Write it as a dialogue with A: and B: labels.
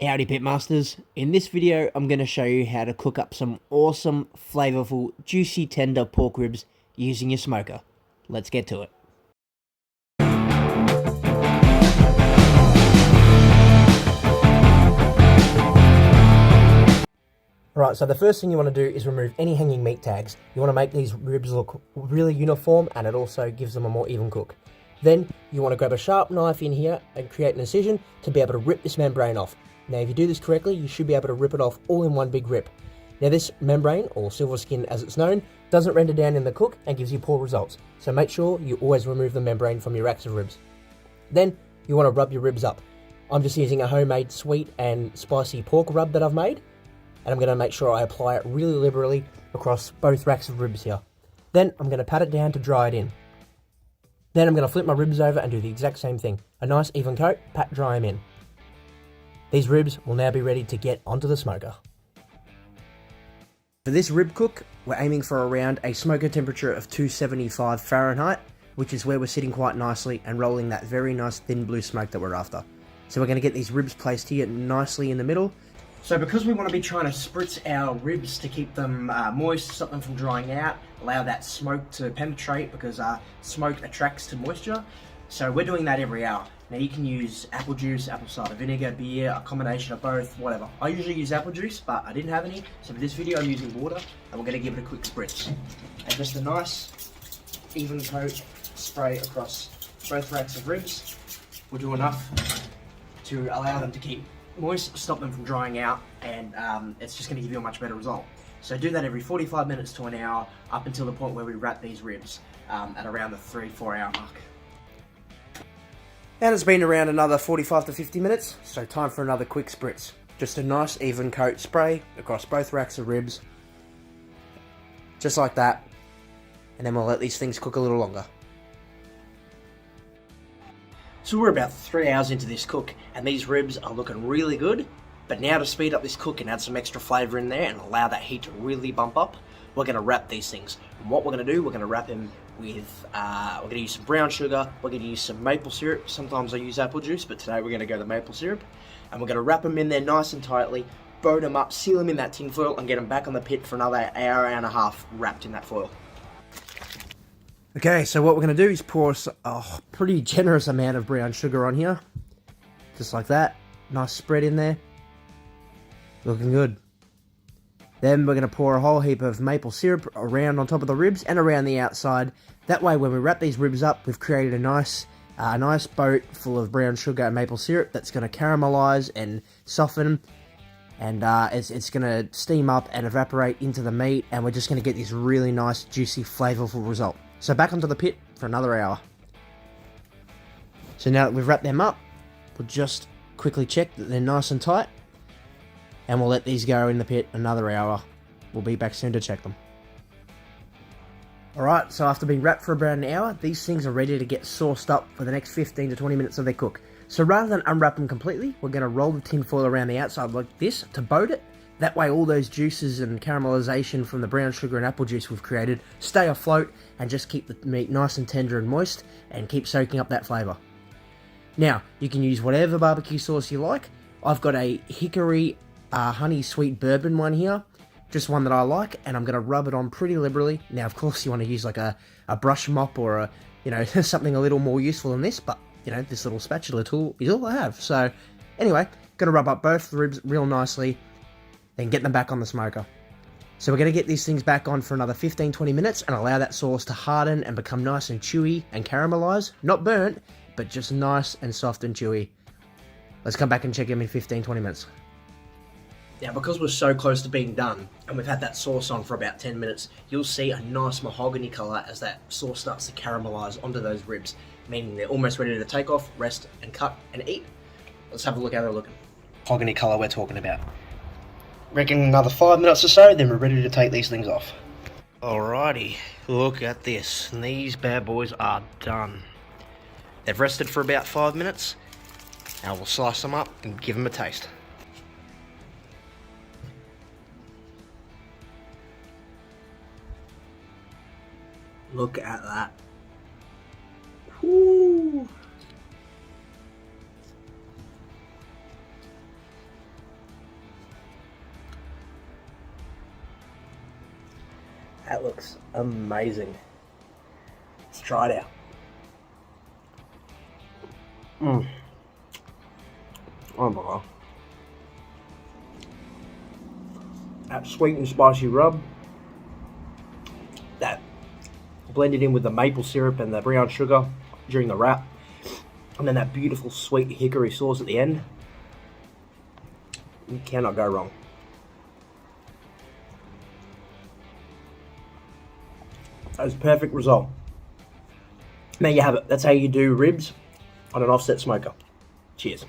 A: Howdy Pitmasters, in this video I'm going to show you how to cook up some awesome, flavourful, juicy, tender pork ribs using your smoker. Let's get to it. Right, so the first thing you want to do is remove any hanging meat tags. You want to make these ribs look really uniform, and it also gives them a more even cook. Then you want to grab a sharp knife in here and create an incision to be able to rip this membrane off. Now if you do this correctly, you should be able to rip it off all in one big rip. Now this membrane, or silver skin as it's known, doesn't render down in the cook and gives you poor results. So make sure you always remove the membrane from your racks of ribs. Then you want to rub your ribs up. I'm just using a homemade sweet and spicy pork rub that I've made. And I'm going to make sure I apply it really liberally across both racks of ribs here. Then I'm going to pat it down to dry it in. Then I'm going to flip my ribs over and do the exact same thing. A nice even coat, pat dry them in. These ribs will now be ready to get onto the smoker. For this rib cook, we're aiming for around a smoker temperature of 275 Fahrenheit, which is where we're sitting quite nicely and rolling that very nice thin blue smoke that we're after. So we're going to get these ribs placed here nicely in the middle. So because we want to be trying to spritz our ribs to keep them moist, stop them from drying out, allow that smoke to penetrate, because smoke attracts to moisture. So we're doing that every hour. Now you can use apple juice, apple cider vinegar, beer, a combination of both, whatever. I usually use apple juice, but I didn't have any. So for this video I'm using water, and we're going to give it a quick spritz. And just a nice even coat spray across both racks of ribs will do enough to allow them to keep moist, stop them from drying out, and it's just going to give you a much better result. So do that every 45 minutes to an hour up until the point where we wrap these ribs at around the 3-4 hour mark. And it's been around another 45 to 50 minutes, so time for another quick spritz. Just a nice even coat spray across both racks of ribs, just like that, and then we'll let these things cook a little longer. So we're about 3 hours into this cook, and these ribs are looking really good. But now to speed up this cook and add some extra flavour in there and allow that heat to really bump up, we're going to wrap these things. And what we're going to do, we're going to wrap them with, we're going to use some brown sugar, we're going to use some maple syrup. Sometimes I use apple juice, but today we're going to go the maple syrup. And we're going to wrap them in there nice and tightly, bow them up, seal them in that tin foil, and get them back on the pit for another hour and a half wrapped in that foil. Okay, so what we're going to do is pour a pretty generous amount of brown sugar on here. Just like that. Nice spread in there. Looking good. Then we're going to pour a whole heap of maple syrup around on top of the ribs and around the outside. That way when we wrap these ribs up, we've created a nice boat full of brown sugar and maple syrup that's going to caramelize and soften. And it's going to steam up and evaporate into the meat, and we're just going to get this really nice, juicy, flavorful result. So back onto the pit for another hour. So now that we've wrapped them up, we'll just quickly check that they're nice and tight, and we'll let these go in the pit another hour. We'll be back soon to check them. Alright, so after being wrapped for about an hour, these things are ready to get sauced up for the next 15 to 20 minutes of their cook. So rather than unwrap them completely, we're going to roll the tin foil around the outside like this to boat it. That way all those juices and caramelization from the brown sugar and apple juice we've created stay afloat and just keep the meat nice and tender and moist and keep soaking up that flavour. Now, you can use whatever barbecue sauce you like. I've got a hickory honey sweet bourbon one here, just one that I like, and I'm going to rub it on pretty liberally. Now, of course, you want to use like a brush mop or something a little more useful than this, but this little spatula tool is all I have. So anyway, going to rub up both the ribs real nicely, then get them back on the smoker. So we're going to get these things back on for another 15-20 minutes and allow that sauce to harden and become nice and chewy and caramelized. Not burnt, but just nice and soft and chewy. Let's come back and check them in 15-20 minutes. Now because we're so close to being done, and we've had that sauce on for about 10 minutes, you'll see a nice mahogany colour as that sauce starts to caramelize onto those ribs, meaning they're almost ready to take off, rest and cut and eat. Let's have a look how they're looking. Mahogany colour we're talking about. Reckon another 5 minutes or so, then we're ready to take these things off. Alrighty, look at this. These bad boys are done. They've rested for about 5 minutes. Now we'll slice them up and give them a taste. Look at that. Woo! That looks amazing. Let's try it out. Oh my god. That sweet and spicy rub. That blended in with the maple syrup and the brown sugar during the wrap. And then that beautiful sweet hickory sauce at the end. You cannot go wrong. That was a perfect result. There you have it. That's how you do ribs on an offset smoker. Cheers.